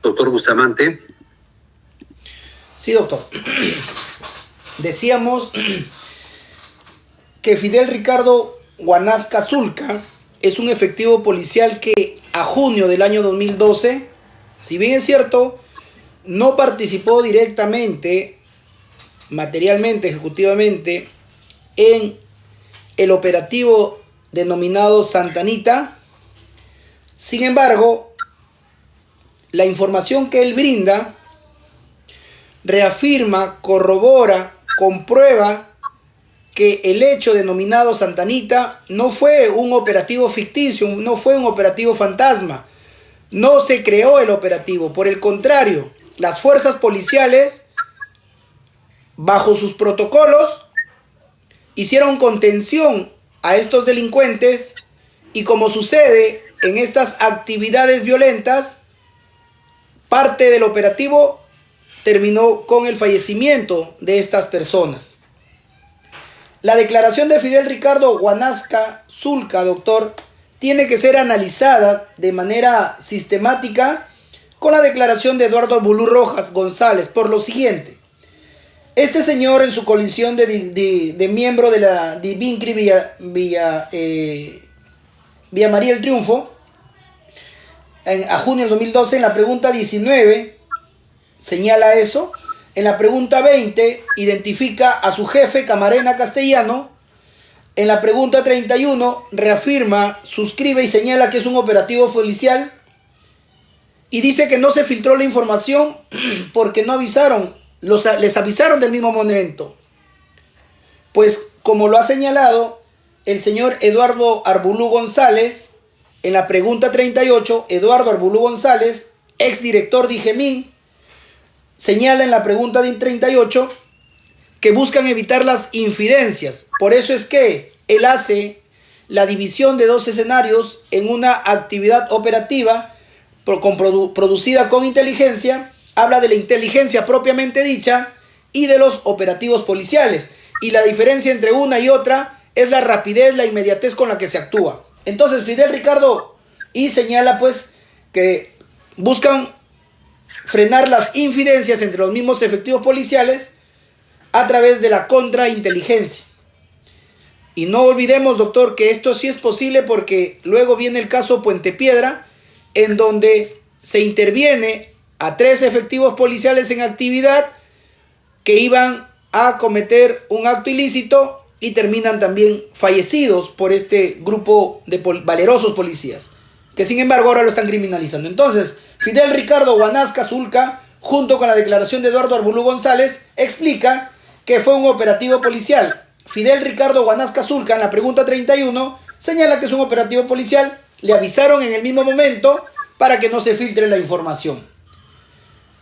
Doctor Bustamante. Sí, doctor. Decíamos que Fidel Ricardo Huanasca Zulca es un efectivo policial que a junio del año 2012, si bien es cierto, no participó directamente, materialmente, ejecutivamente, en el operativo denominado Santa Anita. Sin embargo, la información que él brinda reafirma, corrobora, comprueba que el hecho denominado Santa Anita no fue un operativo ficticio, no fue un operativo fantasma, no se creó el operativo. Por el contrario, las fuerzas policiales, bajo sus protocolos, hicieron contención a estos delincuentes y, como sucede en estas actividades violentas, parte del operativo terminó con el fallecimiento de estas personas. La declaración de Fidel Ricardo Huanasca Zulca, doctor, tiene que ser analizada de manera sistemática con la declaración de Eduardo Arbulú Rojas González por lo siguiente. Este señor, en su condición de miembro de la Divincri Villa María del Triunfo, a junio del 2012, en la pregunta 19 señala eso. En la pregunta 20 identifica a su jefe Camarena Castellano. En la pregunta 31 reafirma, suscribe y señala que es un operativo policial. Y dice que no se filtró la información porque no avisaron, les avisaron del mismo momento. Pues como lo ha señalado el señor Eduardo Arbulú González, en la pregunta 38, Eduardo Arbulú González, exdirector de IGEMIN, señala en la pregunta 38 que buscan evitar las infidencias. Por eso es que él hace la división de dos escenarios en una actividad operativa producida con inteligencia. Habla de la inteligencia propiamente dicha y de los operativos policiales. Y la diferencia entre una y otra es la rapidez, la inmediatez con la que se actúa. Entonces Fidel Ricardo señala pues que buscan frenar las infidencias entre los mismos efectivos policiales a través de la contrainteligencia. Y no olvidemos, doctor, que esto sí es posible porque luego viene el caso Puente Piedra, en donde se interviene a 3 efectivos policiales en actividad que iban a cometer un acto ilícito y terminan también fallecidos por este grupo de valerosos policías, que sin embargo ahora lo están criminalizando. Entonces, Fidel Ricardo Huanasca Zulca, junto con la declaración de Eduardo Arbulú González, explica que fue un operativo policial. Fidel Ricardo Huanasca Zulca, en la pregunta 31, señala que es un operativo policial. Le avisaron en el mismo momento para que no se filtre la información.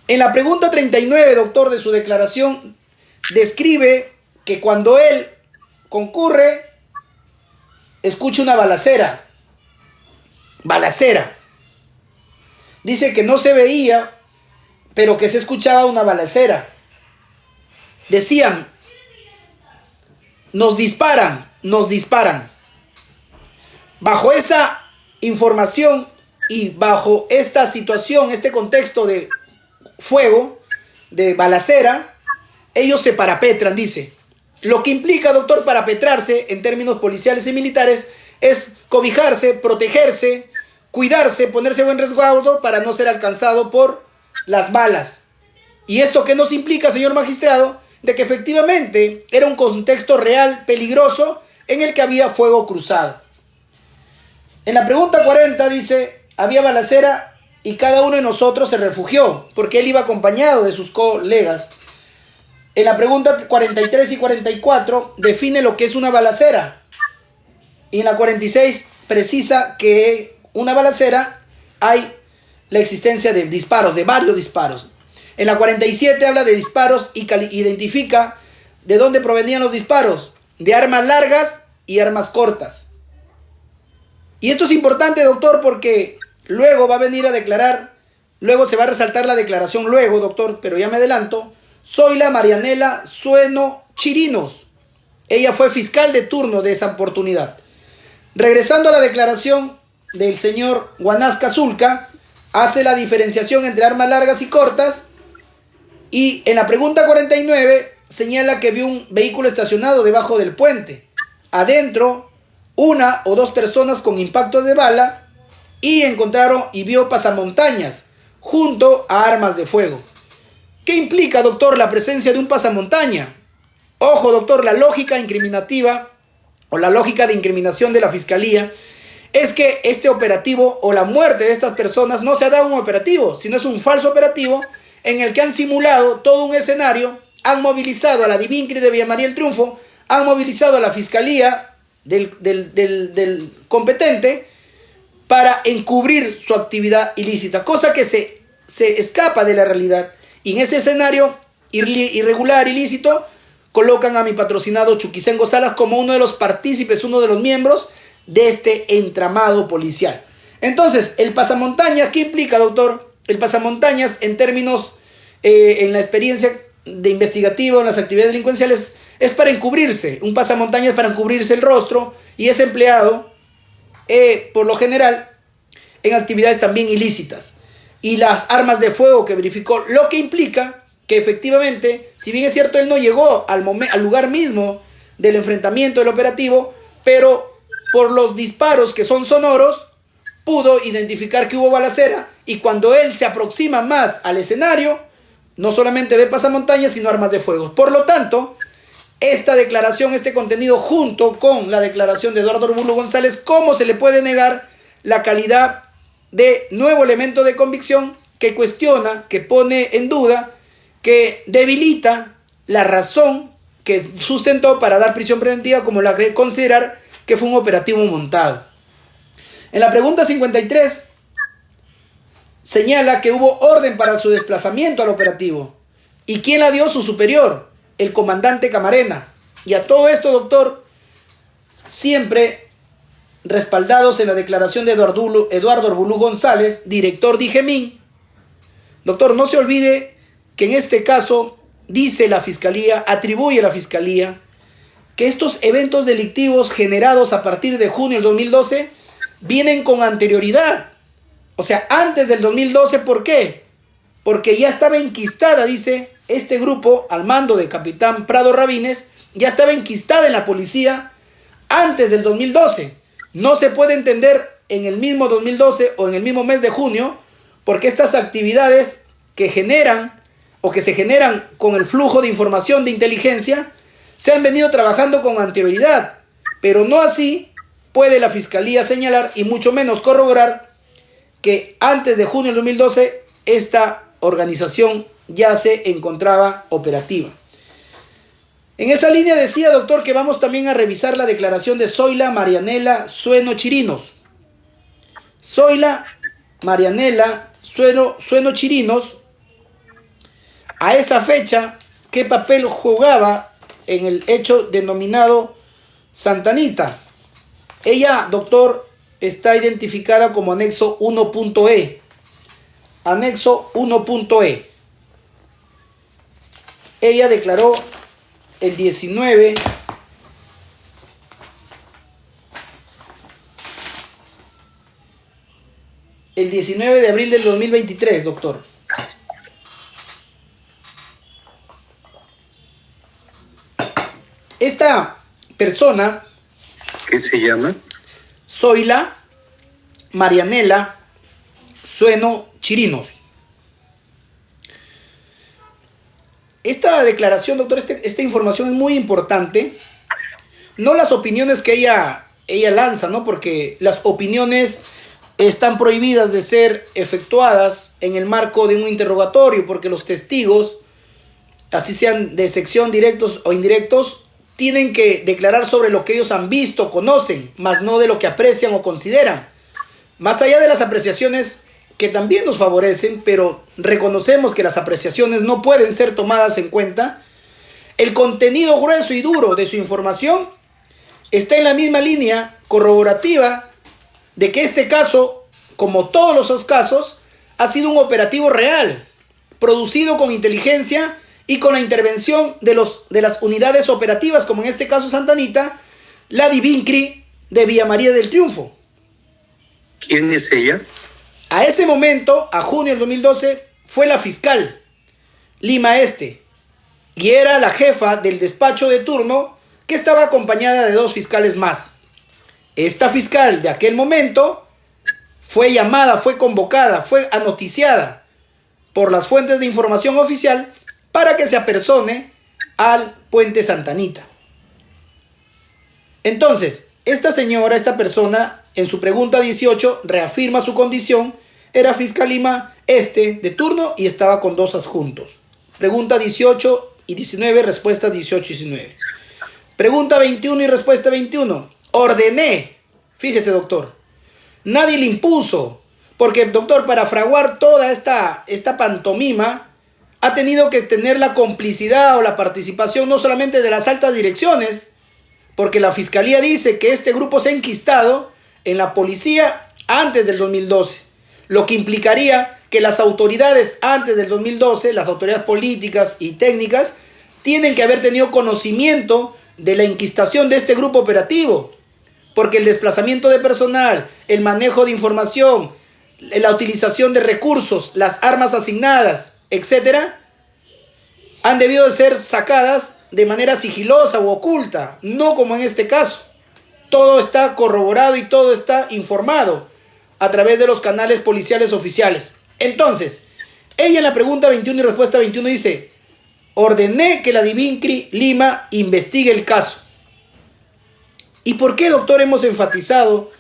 En la pregunta 39, doctor, de su declaración, describe que cuando él concurre, escucha una balacera. Dice que no se veía, pero que se escuchaba una balacera. Decían, nos disparan. Bajo esa información y bajo esta situación, este contexto de fuego, de balacera, ellos se parapetran, dice. Lo que implica, doctor, parapetrarse en términos policiales y militares es cobijarse, protegerse, cuidarse, ponerse buen resguardo para no ser alcanzado por las balas. ¿Y esto qué nos implica, señor magistrado? De que efectivamente era un contexto real, peligroso, en el que había fuego cruzado. En la pregunta 40 dice, había balacera y cada uno de nosotros se refugió, porque él iba acompañado de sus colegas. En la pregunta 43 y 44 define lo que es una balacera. Y en la 46 precisa que una balacera hay la existencia de disparos, de varios disparos. En la 47 habla de disparos y identifica de dónde provenían los disparos, de armas largas y armas cortas. Y esto es importante, doctor, porque luego va a venir a declarar, luego se va a resaltar la declaración, luego, doctor, pero ya me adelanto, Zoila Marianela Sueno Chirinos. Ella fue fiscal de turno de esa oportunidad. Regresando a la declaración del señor Huanasca Zulca, hace la diferenciación entre armas largas y cortas. Y en la pregunta 49 señala que vio un vehículo estacionado debajo del puente. Adentro, una o dos personas con impactos de bala, y encontraron y vio pasamontañas junto a armas de fuego. ¿Qué implica, doctor, la presencia de un pasamontaña? Ojo, doctor, la lógica incriminativa o la lógica de incriminación de la Fiscalía es que este operativo o la muerte de estas personas no se ha dado un operativo, sino es un falso operativo en el que han simulado todo un escenario, han movilizado a la DIVINCRI de Villa María del Triunfo, han movilizado a la Fiscalía del competente para encubrir su actividad ilícita, cosa que se escapa de la realidad. Y en ese escenario irregular, ilícito, colocan a mi patrocinado Chuquisengo Salas como uno de los partícipes, uno de los miembros de este entramado policial. Entonces, el pasamontañas, ¿qué implica, doctor? El pasamontañas, en términos, en la experiencia de investigativa, en las actividades delincuenciales, es para encubrirse. Un pasamontañas para encubrirse el rostro, y es empleado, por lo general, en actividades también ilícitas. Y las armas de fuego que verificó, lo que implica que efectivamente, si bien es cierto, él no llegó al lugar mismo del enfrentamiento del operativo, pero por los disparos que son sonoros, pudo identificar que hubo balacera, y cuando él se aproxima más al escenario, no solamente ve pasamontañas, sino armas de fuego. Por lo tanto, esta declaración, este contenido, junto con la declaración de Eduardo Arbulo González, ¿cómo se le puede negar la calidad de nuevo elemento de convicción que cuestiona, que pone en duda, que debilita la razón que sustentó para dar prisión preventiva, como la de considerar que fue un operativo montado? En la pregunta 53 señala que hubo orden para su desplazamiento al operativo. ¿Y quién la dio? Su superior, el comandante Camarena. Y a todo esto, doctor, siempre respaldados en la declaración de Eduardo Arbulo González, director de IGEMIN. Doctor, no se olvide que en este caso dice la Fiscalía, atribuye a la Fiscalía, que estos eventos delictivos generados a partir de junio del 2012 vienen con anterioridad. O sea, antes del 2012, ¿por qué? Porque ya estaba enquistada, dice, este grupo al mando del capitán Prado Rabines, ya estaba enquistada en la policía antes del 2012. No se puede entender en el mismo 2012 o en el mismo mes de junio, porque estas actividades que generan o que se generan con el flujo de información de inteligencia se han venido trabajando con anterioridad, pero no así puede la Fiscalía señalar y mucho menos corroborar que antes de junio del 2012 esta organización ya se encontraba operativa. En esa línea decía, doctor, que vamos también a revisar la declaración de Zoila Marianela Sueno Chirinos. Zoila Marianela Sueno Chirinos, a esa fecha, ¿qué papel jugaba en el hecho denominado Santanita? Ella, doctor, está identificada como anexo 1.e. Anexo 1.e. Ella declaró el 19 de abril del 2023, doctor. Esta persona, ¿qué se llama? Zoila Marianela Sueno Chirinos. Esta declaración, doctor, esta información es muy importante. No las opiniones que ella lanza, ¿no? Porque las opiniones están prohibidas de ser efectuadas en el marco de un interrogatorio, porque los testigos, así sean de sección directos o indirectos, tienen que declarar sobre lo que ellos han visto, conocen, más no de lo que aprecian o consideran. Más allá de las apreciaciones que también nos favorecen, pero reconocemos que las apreciaciones no pueden ser tomadas en cuenta, el contenido grueso y duro de su información está en la misma línea corroborativa de que este caso, como todos los casos, ha sido un operativo real, producido con inteligencia y con la intervención de las unidades operativas, como en este caso Santanita, la DIVINCRI de Villa María del Triunfo. ¿Quién es ella? A ese momento, a junio del 2012, fue la fiscal Lima Este, y era la jefa del despacho de turno, que estaba acompañada de 2 fiscales más. Esta fiscal de aquel momento fue llamada, fue convocada, fue anoticiada por las fuentes de información oficial para que se apersone al puente Santa Anita. Entonces, esta señora, esta persona, en su pregunta 18, reafirma su condición, era fiscal Lima Este de turno y estaba con 2 adjuntos. Pregunta 18 y 19, respuesta 18 y 19. Pregunta 21 y respuesta 21. Ordené, fíjese doctor, nadie le impuso, porque doctor, para fraguar toda esta pantomima, ha tenido que tener la complicidad o la participación no solamente de las altas direcciones, porque la fiscalía dice que este grupo se ha enquistado en la policía antes del 2012, lo que implicaría que las autoridades antes del 2012, las autoridades políticas y técnicas, tienen que haber tenido conocimiento de la enquistación de este grupo operativo, porque el desplazamiento de personal, el manejo de información, la utilización de recursos, las armas asignadas, etcétera, han debido de ser sacadas de manera sigilosa o oculta, no como en este caso. Todo está corroborado y todo está informado a través de los canales policiales oficiales. Entonces, ella en la pregunta 21 y respuesta 21 dice: ordené que la DIVINCRI Lima investigue el caso. ¿Y por qué, doctor, hemos enfatizado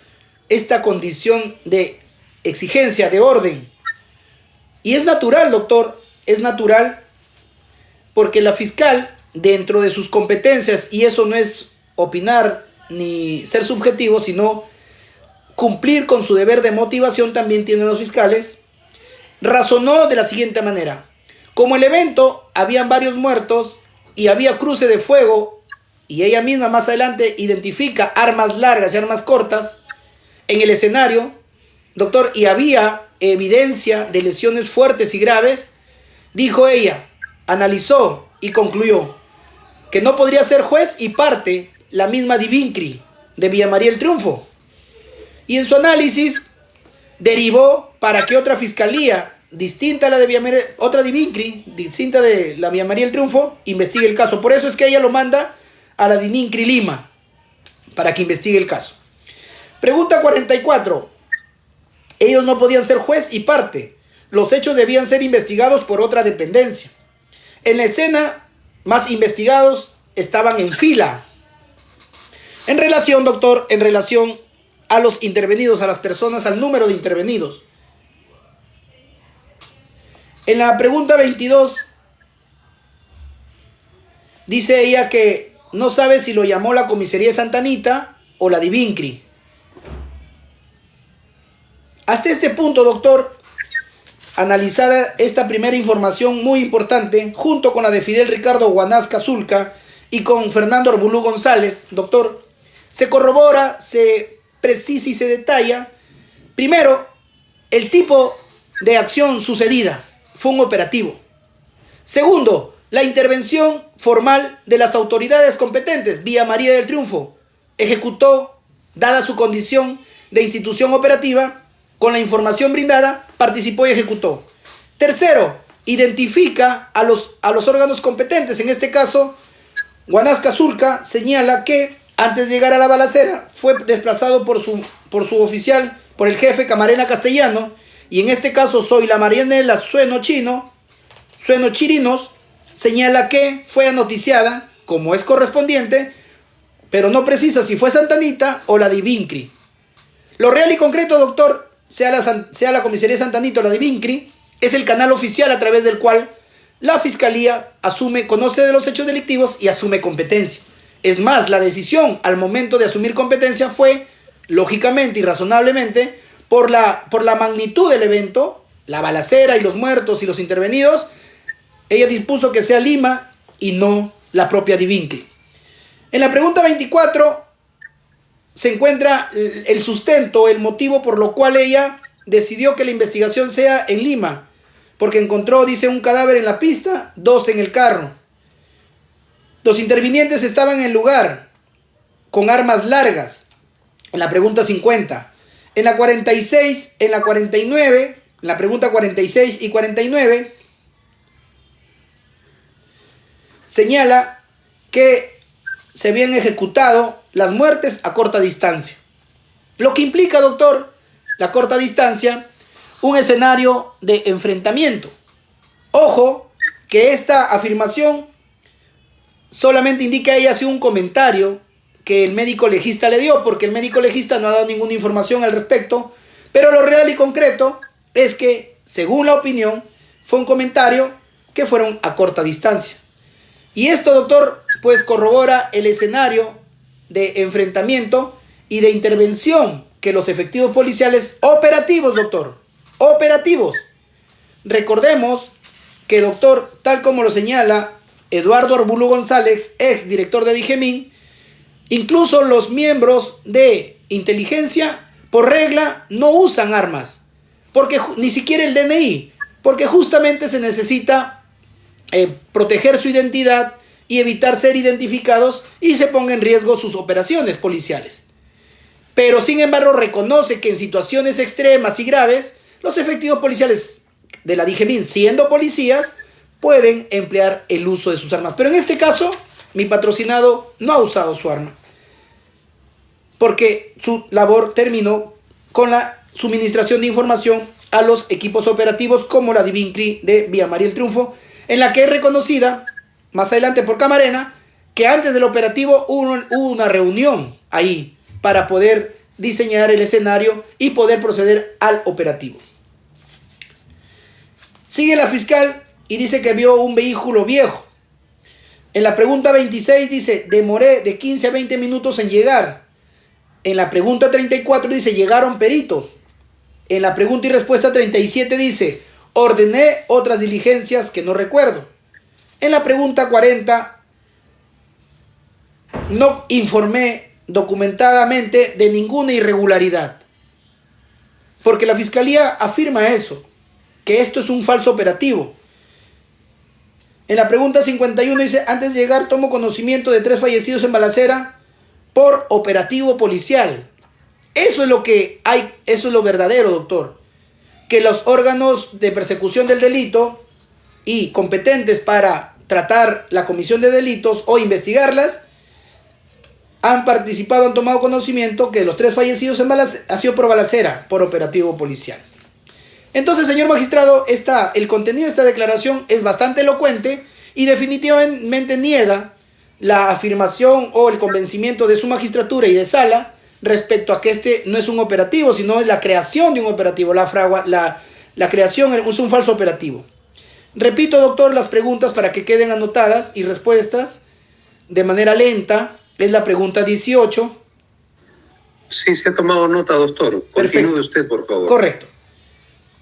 esta condición de exigencia, de orden? Y es natural, doctor, es natural, porque la fiscal, dentro de sus competencias, y eso no es opinar ni ser subjetivo, sino cumplir con su deber de motivación, también tienen los fiscales, razonó de la siguiente manera: como el evento habían varios muertos y había cruce de fuego, y ella misma más adelante identifica armas largas y armas cortas en el escenario, doctor, y había evidencia de lesiones fuertes y graves, dijo ella, analizó y concluyó que no podría ser juez y parte la misma DIVINCRI de Villa María El Triunfo. Y en su análisis derivó para que otra fiscalía distinta a la de Villa María, otra DIVINCRI distinta de la Villa María El Triunfo, investigue el caso. Por eso es que ella lo manda a la DIVINCRI Lima para que investigue el caso. Pregunta 44. Ellos no podían ser juez y parte. Los hechos debían ser investigados por otra dependencia. En la escena, más investigados estaban en fila. En relación, doctor, en relación a los intervenidos, a las personas, al número de intervenidos. En la pregunta 22, dice ella que no sabe si lo llamó la comisaría de Santa Anita o la DIVINCRI. Hasta este punto, doctor, analizada esta primera información muy importante, junto con la de Fidel Ricardo Guanasca Zulca y con Fernando Orbulú González, doctor, se corrobora, se precisa y se detalla, primero, el tipo de acción sucedida, fue un operativo. Segundo, la intervención formal de las autoridades competentes, Villa María del Triunfo, ejecutó, dada su condición de institución operativa, con la información brindada, participó y ejecutó. Tercero, identifica a los órganos competentes. En este caso, Guanasca Zulca señala que antes de llegar a la balacera fue desplazado por su oficial, por el jefe Camarena Castellano, y en este caso soy la Marianela Sueno Chirinos, señala que fue anoticiada, como es correspondiente, pero no precisa si fue Santa Anita o la DIVINCRI. Lo real y concreto, doctor, sea la comisaría de Santa Anita o la DIVINCRI, es el canal oficial a través del cual la fiscalía conoce de los hechos delictivos y asume competencia. Es más, la decisión al momento de asumir competencia fue, lógicamente y razonablemente, por la magnitud del evento, la balacera y los muertos y los intervenidos, ella dispuso que sea Lima y no la propia DIVINCRI. En la pregunta 24 se encuentra el sustento, el motivo por lo cual ella decidió que la investigación sea en Lima, porque encontró, dice, un cadáver en la pista, 2 en el carro. Los intervinientes estaban en el lugar con armas largas. En la pregunta 50. En la 46, en la 49, en la pregunta 46 y 49, señala que se habían ejecutado las muertes a corta distancia. Lo que implica, doctor, la corta distancia, un escenario de enfrentamiento. Ojo, que esta afirmación solamente indica ella así un comentario que el médico legista le dio, porque el médico legista no ha dado ninguna información al respecto, pero lo real y concreto es que, según la opinión, fue un comentario que fueron a corta distancia. Y esto, doctor, pues corrobora el escenario de enfrentamiento y de intervención que los efectivos policiales operativos, doctor, operativos. Recordemos que, doctor, tal como lo señala Eduardo Arbulo González, ex director de Digemín, incluso los miembros de inteligencia, por regla, no usan armas, porque ni siquiera el DNI, porque justamente se necesita proteger su identidad y evitar ser identificados y se ponga en riesgo sus operaciones policiales. Pero sin embargo reconoce que en situaciones extremas y graves, los efectivos policiales de la Digemín, siendo policías, pueden emplear el uso de sus armas. Pero en este caso, mi patrocinado no ha usado su arma, porque su labor terminó con la suministración de información a los equipos operativos como la Divincri de Vía María El Triunfo, en la que es reconocida más adelante por Camarena que antes del operativo hubo una reunión ahí para poder diseñar el escenario y poder proceder al operativo. Sigue la fiscal y dice que vio un vehículo viejo. En la pregunta 26 dice, demoré de 15 a 20 minutos en llegar. En la pregunta 34 dice, llegaron peritos. En la pregunta y respuesta 37 dice, ordené otras diligencias que no recuerdo. En la pregunta 40, no informé documentadamente de ninguna irregularidad. Porque la fiscalía afirma eso, que esto es un falso operativo. En la pregunta 51 dice, antes de llegar tomo conocimiento de 3 fallecidos en balacera por operativo policial. Eso es lo que hay, eso es lo verdadero, doctor. Que los órganos de persecución del delito y competentes para tratar la comisión de delitos o investigarlas han participado, han tomado conocimiento que los 3 fallecidos en balacera ha sido por balacera, por operativo policial. Entonces, señor magistrado, el contenido de esta declaración es bastante elocuente y definitivamente niega la afirmación o el convencimiento de su magistratura y de sala respecto a que este no es un operativo, sino es la creación de un operativo. La creación es un falso operativo. Repito, doctor, las preguntas para que queden anotadas y respuestas de manera lenta. Es la pregunta 18. Sí, se ha tomado nota, doctor. Continúe usted, por favor. Correcto.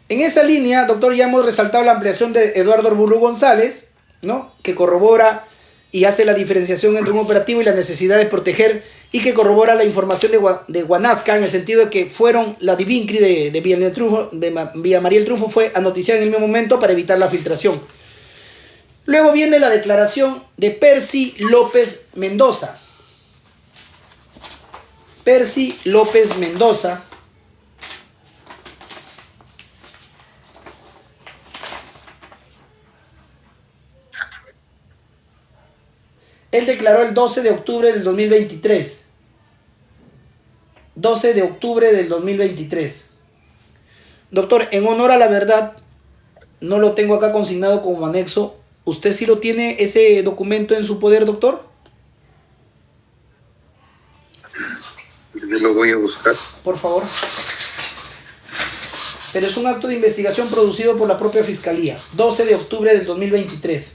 En esa línea, doctor, ya hemos resaltado la ampliación de Eduardo Arbulo González, ¿no?, que corrobora y hace la diferenciación entre un operativo y la necesidad de proteger, y que corrobora la información de Guanasca, en el sentido de que fueron la Divincri de Vía María El Triunfo fue anoticiada en el mismo momento para evitar la filtración. Luego viene la declaración de Percy López Mendoza. Percy López Mendoza él declaró el 12 de octubre del 2023. 12 de octubre del 2023. Doctor, en honor a la verdad, no lo tengo acá consignado como anexo. ¿Usted sí lo tiene ese documento en su poder, doctor? Yo lo voy a buscar. Por favor. Pero es un acto de investigación producido por la propia Fiscalía. 12 de octubre del 2023.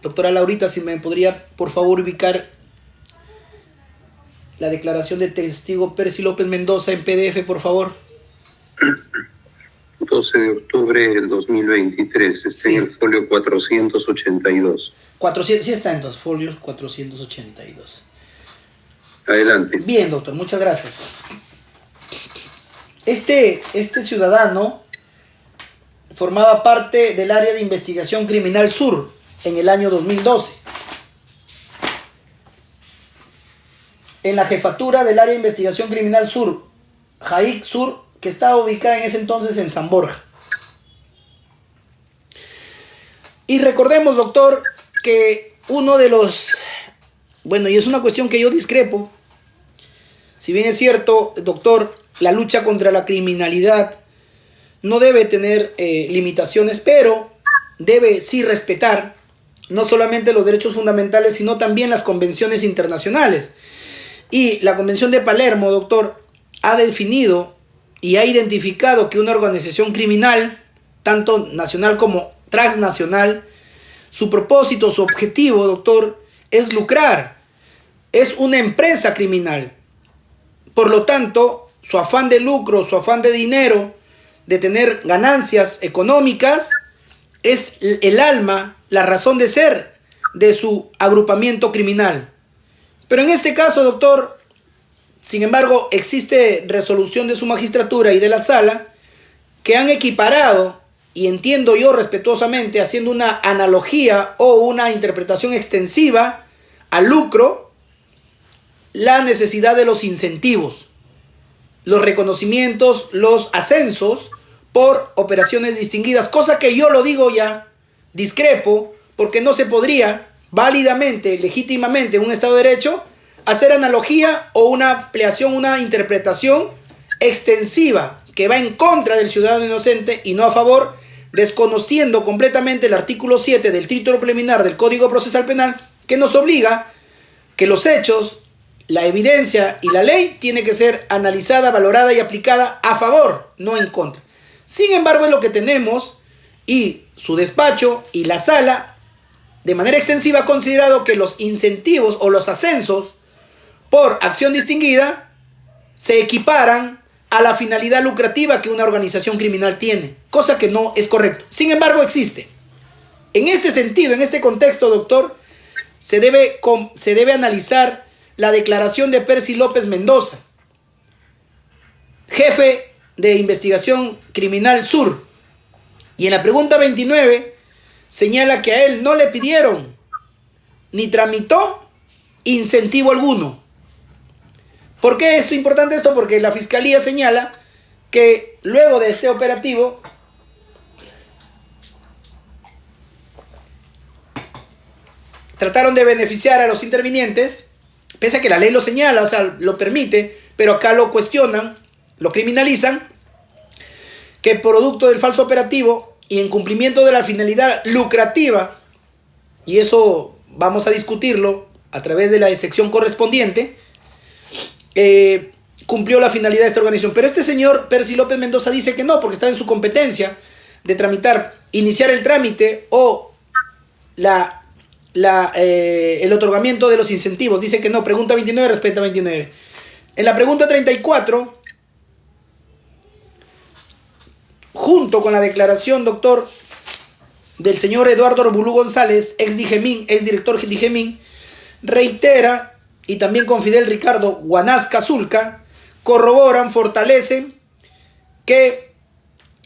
Doctora Laurita, si me podría, por favor, ubicar la declaración de testigo Percy López Mendoza en PDF, por favor. 12 de octubre del 2023. Está Sí. en el folio 482. 400, sí está en los folios 482. Adelante. Bien, doctor, muchas gracias. Este ciudadano formaba parte del área de investigación criminal sur en el año 2012. en la jefatura del área de investigación criminal sur, JAIC Sur, que estaba ubicada en ese entonces en San Borja. Y recordemos, doctor, que uno de los... Bueno, y es una cuestión que yo discrepo. Si bien es cierto, doctor, la lucha contra la criminalidad no debe tener limitaciones, pero debe sí respetar no solamente los derechos fundamentales, sino también las convenciones internacionales. Y la Convención de Palermo, doctor, ha definido y ha identificado que una organización criminal, tanto nacional como transnacional, su propósito, su objetivo, doctor, es lucrar. Es una empresa criminal. Por lo tanto, su afán de lucro, su afán de dinero, de tener ganancias económicas, es el alma, la razón de ser de su agrupamiento criminal. Pero en este caso, doctor, sin embargo, existe resolución de su magistratura y de la sala que han equiparado, y entiendo yo respetuosamente, haciendo una analogía o una interpretación extensiva al lucro, la necesidad de los incentivos, los reconocimientos, los ascensos por operaciones distinguidas, cosa que yo lo digo ya, discrepo, porque no se podría válidamente, legítimamente en un Estado de Derecho hacer analogía o una ampliación, una interpretación extensiva que va en contra del ciudadano inocente y no a favor, desconociendo completamente el artículo 7 del título preliminar del Código Procesal Penal, que nos obliga que los hechos, la evidencia y la ley tiene que ser analizada, valorada y aplicada a favor, no en contra. Sin embargo, es lo que tenemos, y su despacho y la sala de manera extensiva ha considerado que los incentivos o los ascensos por acción distinguida se equiparan a la finalidad lucrativa que una organización criminal tiene, cosa que no es correcto. Sin embargo, existe. En este sentido, en este contexto, doctor, se debe analizar la declaración de Percy López Mendoza, jefe de investigación criminal sur, y en la pregunta 29 señala que a él no le pidieron ni tramitó incentivo alguno. ¿Por qué es importante esto? Porque la Fiscalía señala que luego de este operativo trataron de beneficiar a los intervinientes, pese a que la ley lo señala, o sea, lo permite, pero acá lo cuestionan, lo criminalizan, que producto del falso operativo y en cumplimiento de la finalidad lucrativa, y eso vamos a discutirlo a través de la sección correspondiente, cumplió la finalidad de esta organización. Pero este señor Percy López Mendoza dice que no, porque estaba en su competencia de tramitar, iniciar el trámite o el otorgamiento de los incentivos. Dice que no. Pregunta 29, respecto a 29. En la pregunta 34, junto con la declaración, doctor, del señor Eduardo Arbulú González, ex Digemín, ex director Digemín, reitera, y también con Fidel Ricardo Guanasca Zulca, corroboran, fortalecen que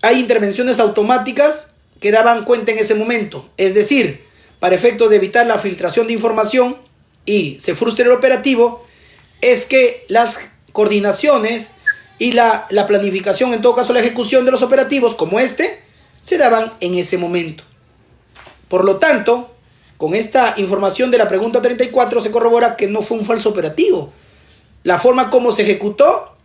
hay intervenciones automáticas que daban cuenta en ese momento. Es decir, para efectos de evitar la filtración de información y se frustre el operativo, es que las coordinaciones y la planificación, en todo caso la ejecución de los operativos como este, se daban en ese momento. Por lo tanto, con esta información de la pregunta 34 se corrobora que no fue un falso operativo. La forma como se ejecutó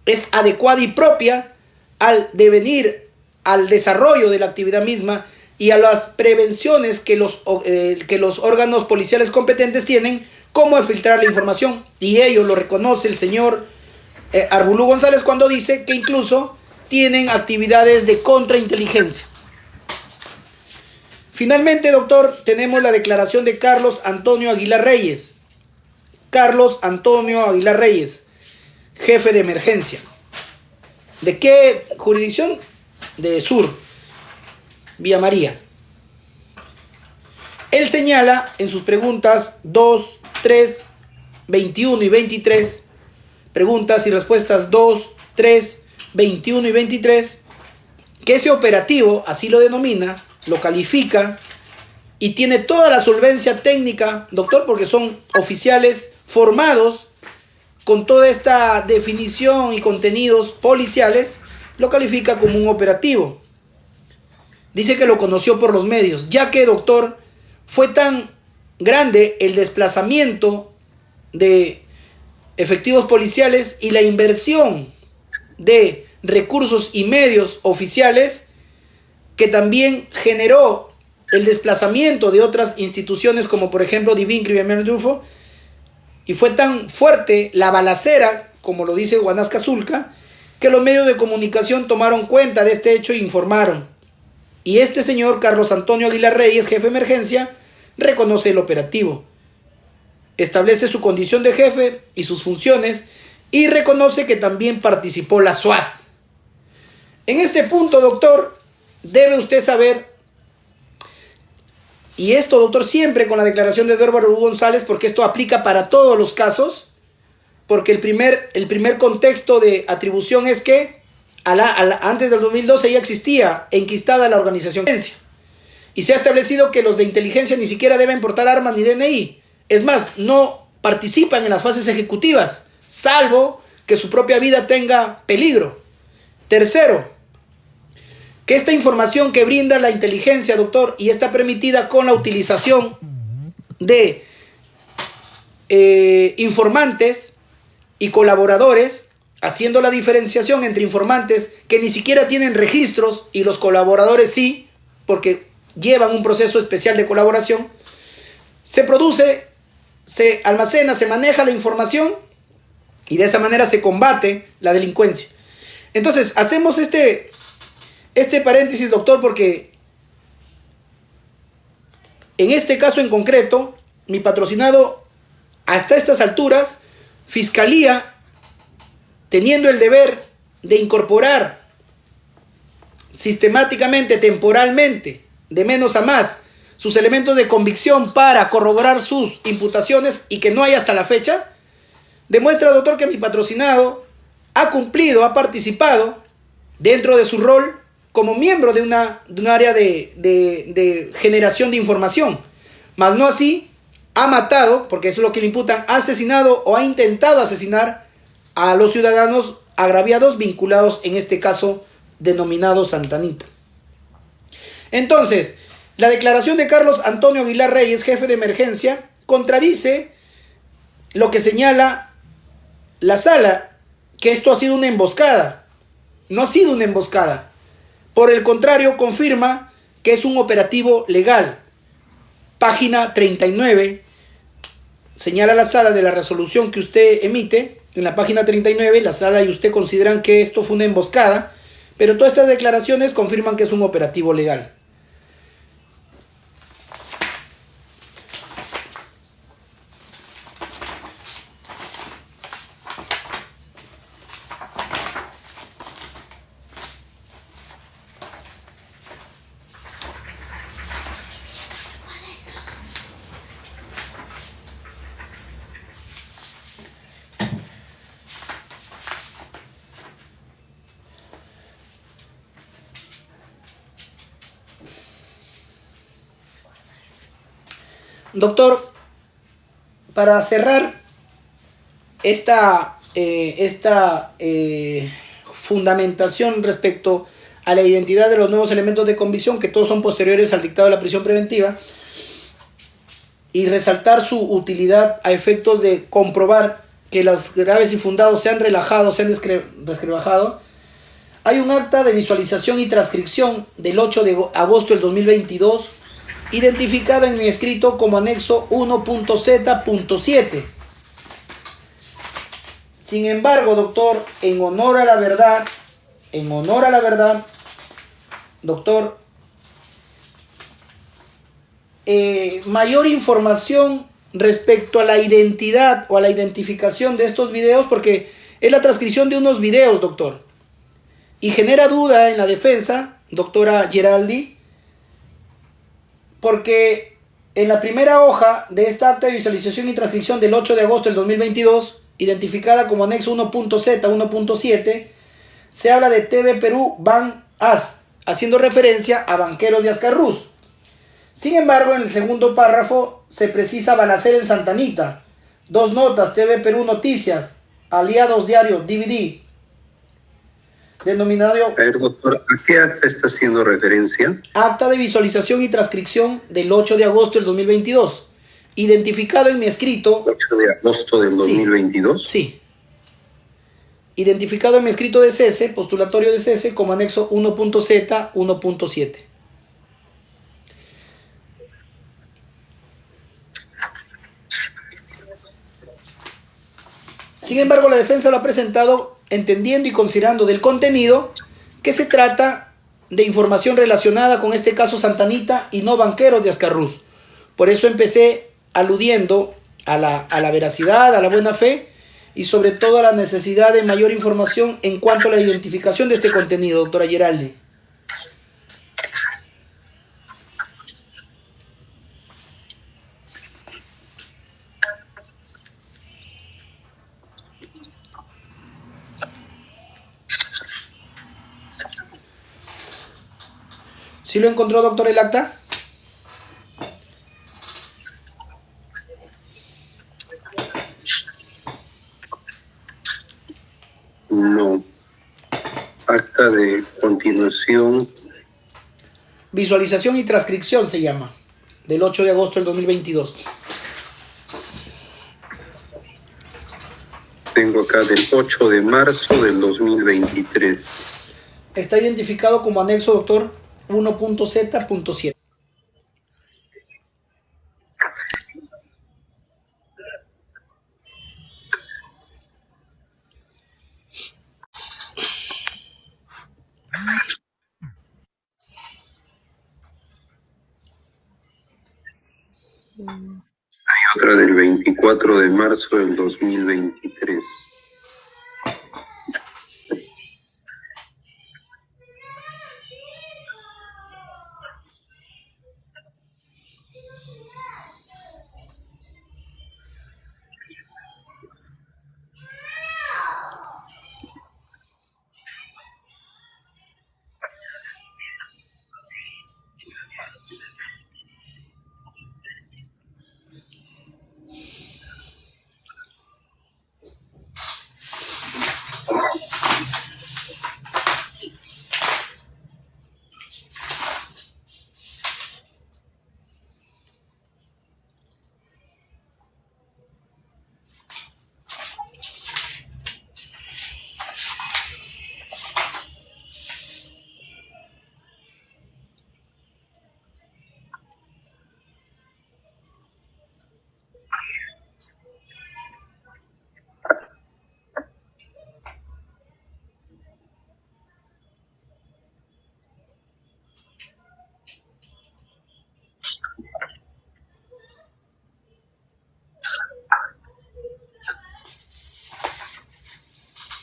es adecuada y propia al devenir, al desarrollo de la actividad misma y a las prevenciones que los órganos policiales competentes tienen, como filtrar la información. Y ello lo reconoce el señor Arbulú González cuando dice que incluso tienen actividades de contrainteligencia. Finalmente, doctor, tenemos la declaración de Carlos Antonio Aguilar Reyes. Carlos Antonio Aguilar Reyes, jefe de emergencia. ¿De qué jurisdicción? De Sur, Vía María. Él señala en sus preguntas 2, 3, 21 y 23, preguntas y respuestas 2, 3, 21 y 23, que ese operativo, así lo denomina, lo califica y tiene toda la solvencia técnica, doctor, porque son oficiales formados con toda esta definición y contenidos policiales, lo califica como un operativo. Dice que lo conoció por los medios, ya que, doctor, fue tan grande el desplazamiento de efectivos policiales y la inversión de recursos y medios oficiales que también generó el desplazamiento de otras instituciones como por ejemplo Divincri y Emerdufo, y fue tan fuerte la balacera, como lo dice Huanasca Zulca, que los medios de comunicación tomaron cuenta de este hecho e informaron. Y este señor, Carlos Antonio Aguilar Reyes, jefe de emergencia, reconoce el operativo. Establece su condición de jefe y sus funciones y reconoce que también participó la SWAT. En este punto, doctor, debe usted saber, y esto, doctor, siempre con la declaración de Eduardo Hugo González, porque esto aplica para todos los casos, porque el primer contexto de atribución es que antes del 2012 ya existía enquistada la organización y se ha establecido que los de inteligencia ni siquiera deben portar armas ni DNI. Es más, no participan en las fases ejecutivas, salvo que su propia vida tenga peligro. Tercero, que esta información que brinda la inteligencia, doctor, y está permitida con la utilización de informantes y colaboradores, haciendo la diferenciación entre informantes que ni siquiera tienen registros y los colaboradores sí, porque llevan un proceso especial de colaboración, se produce, se almacena, se maneja la información y de esa manera se combate la delincuencia. Entonces, hacemos este paréntesis, doctor, porque en este caso en concreto, mi patrocinado, hasta estas alturas, Fiscalía, teniendo el deber de incorporar sistemáticamente, temporalmente, de menos a más, sus elementos de convicción para corroborar sus imputaciones y que no hay hasta la fecha, demuestra, doctor, que mi patrocinado ha cumplido, ha participado dentro de su rol como miembro de un área de generación de información. Mas no así, ha matado, porque eso es lo que le imputan, ha asesinado o ha intentado asesinar a los ciudadanos agraviados vinculados en este caso denominado Santa Anita. Entonces, la declaración de Carlos Antonio Aguilar Reyes, jefe de emergencia, contradice lo que señala la sala, que esto ha sido una emboscada. No ha sido una emboscada. Por el contrario, confirma que es un operativo legal. Página 39, señala la sala de la resolución que usted emite. En la página 39, la sala y usted consideran que esto fue una emboscada, pero todas estas declaraciones confirman que es un operativo legal. Doctor, para cerrar esta fundamentación respecto a la identidad de los nuevos elementos de convicción, que todos son posteriores al dictado de la prisión preventiva, y resaltar su utilidad a efectos de comprobar que los graves infundados se han relajado, se han resquebrajado, hay un acta de visualización y transcripción del 8 de agosto del 2022, identificado en mi escrito como anexo 1.z.7. Sin embargo, doctor, en honor a la verdad, doctor, mayor información respecto a la identidad o a la identificación de estos videos, porque es la transcripción de unos videos, doctor, y genera duda en la defensa, doctora Geraldi, porque en la primera hoja de esta acta de visualización y transcripción del 8 de agosto del 2022, identificada como anexo 1.z, 1.7, se habla de TV Perú Ban As, haciendo referencia a banqueros de Ascarrús. Sin embargo, en el segundo párrafo se precisa balacera en Santa Anita, 2 notas, TV Perú Noticias, Aliados Diario, DVD, denominado A ver, doctor, ¿a qué acta está haciendo referencia? Acta de Visualización y Transcripción del 8 de agosto del 2022. Identificado en mi escrito. 8 de agosto del 2022. Sí. Identificado en mi escrito de cese, postulatorio de cese, como anexo 1.z 1.7. Sin embargo, la defensa lo ha presentado entendiendo y considerando del contenido que se trata de información relacionada con este caso Santanita y no banqueros de Ascarrús. Por eso empecé aludiendo a la veracidad, a la buena fe y sobre todo a la necesidad de mayor información en cuanto a la identificación de este contenido, doctora Geraldi. ¿Sí lo encontró, doctor, el acta? No. Acta de continuación. Visualización y transcripción se llama, del 8 de agosto del 2022. Tengo acá del 8 de marzo del 2023. Está identificado como anexo, doctor, 1.z.7. Hay otra del 24 de marzo del 2023.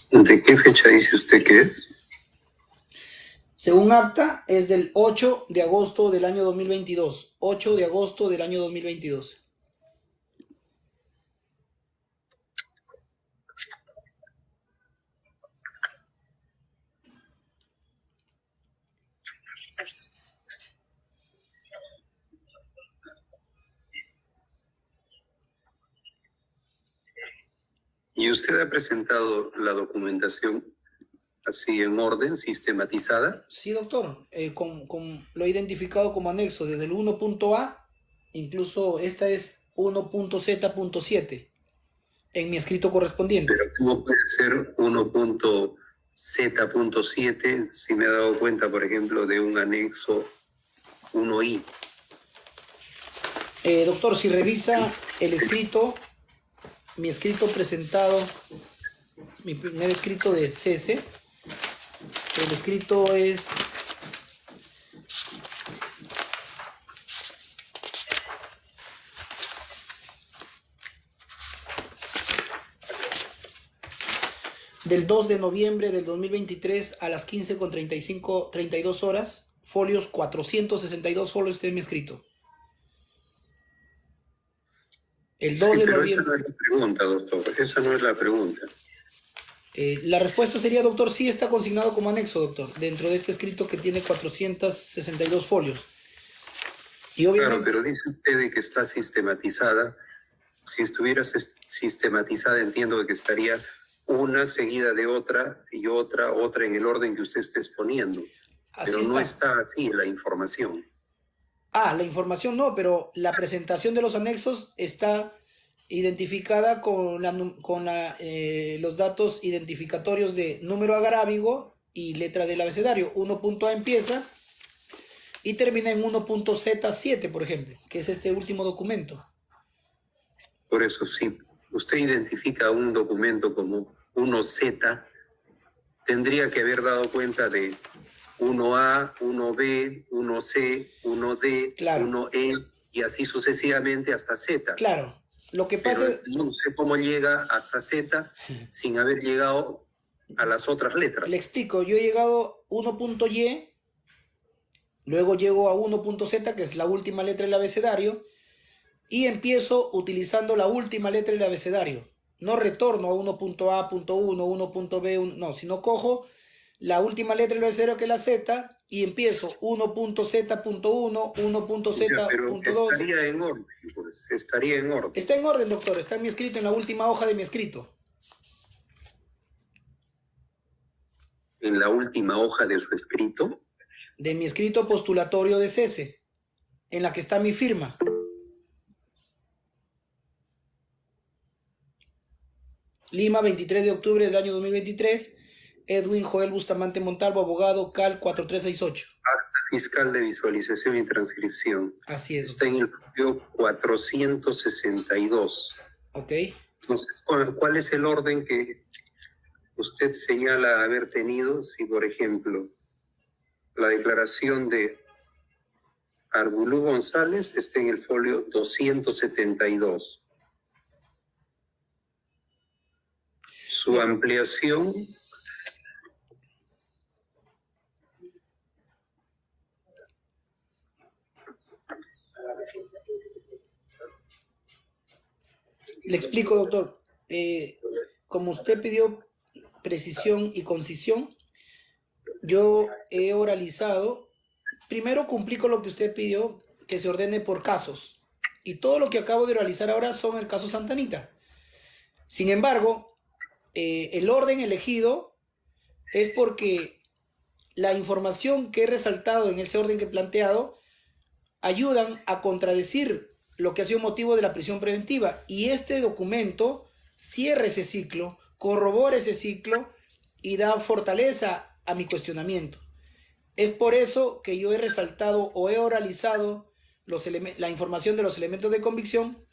¿De qué fecha dice usted que es? Según acta, es del 8 de agosto del año 2022. 8 de agosto del año 2022. ¿Y usted ha presentado la documentación así en orden, sistematizada? Sí, doctor. Lo he identificado como anexo desde el 1.a, incluso esta es 1.z.7 en mi escrito correspondiente. Pero ¿cómo puede ser 1.z.7 si me he dado cuenta, por ejemplo, de un anexo 1i? Doctor, si revisa el escrito, mi escrito presentado, mi primer escrito de cese, el escrito es del 2 de noviembre del 2023 a las 15:32 horas, folios 462 folios de mi escrito. El 2 Sí, de pero noviembre. esa no es la pregunta, doctor. Esa no es la pregunta. La respuesta sería, doctor, sí está consignado como anexo, doctor, dentro de este escrito que tiene 462 folios. Y obviamente, Claro, pero dice usted de que está sistematizada. Si estuviera sistematizada, entiendo que estaría una seguida de otra y otra en el orden que usted esté exponiendo. Así Pero no está. está así la información. Ah, la información no, pero la presentación de los anexos está identificada con los datos identificatorios de número arábigo y letra del abecedario. 1.a empieza y termina en 1.z7, por ejemplo, que es este último documento. Por eso, si usted identifica un documento como 1Z, tendría que haber dado cuenta de 1A, 1B, 1C, 1D, Claro. 1E y así sucesivamente hasta Z. Claro, lo que Pero pasa es... no sé cómo llega hasta Z sin haber llegado a las otras letras. Le explico, yo he llegado 1.y, luego llego a 1.z, que es la última letra del abecedario, y empiezo utilizando la última letra del abecedario. No retorno a 1.a.1, 1.b, no, sino cojo la última letra del abecedario, que es la z, y empiezo 1.z.1, Ya, pero 1.z.2. estaría en orden, pues, estaría en orden. Está en orden, doctor, está en mi escrito, en la última hoja de mi escrito. En la última hoja de su escrito. De mi escrito postulatorio de cese, en la que está mi firma. Lima, 23 de octubre del año 2023. Edwin Joel Bustamante Montalvo, abogado, CAL 4368. Acta fiscal de visualización y transcripción. Así es. Está en el folio 462. Ok. Entonces, ¿cuál es el orden que usted señala haber tenido? Si, por ejemplo, la declaración de Arbulú González está en el folio 272. Su ampliación le explico, doctor. Como usted pidió precisión y concisión, yo he oralizado. Primero cumplí con lo que usted pidió, que se ordene por casos. Y todo lo que acabo de oralizar ahora son el caso Santa Anita. Sin embargo, el orden elegido es porque la información que he resaltado en ese orden que he planteado ayudan a contradecir lo que ha sido motivo de la prisión preventiva. Y este documento cierra ese ciclo, corrobora ese ciclo y da fortaleza a mi cuestionamiento. Es por eso que yo he resaltado o he oralizado la información de los elementos de convicción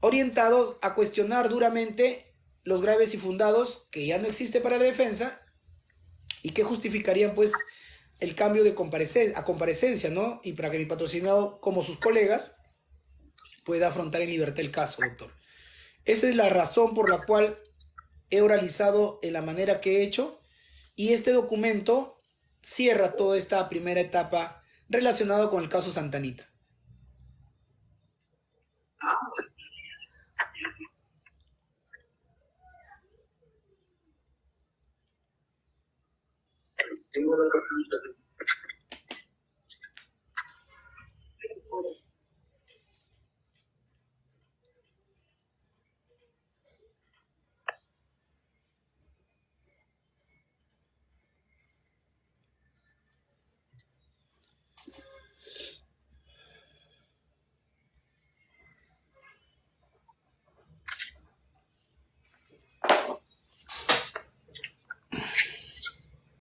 orientados a cuestionar duramente los graves y fundados que ya no existe para la defensa y que justificarían pues el cambio de comparecencia, ¿no? Y para que mi patrocinado, como sus colegas, pueda afrontar en libertad el caso, doctor. Esa es la razón por la cual he oralizado en la manera que he hecho, y este documento cierra toda esta primera etapa relacionada con el caso Santa Anita. Tengo otra pregunta.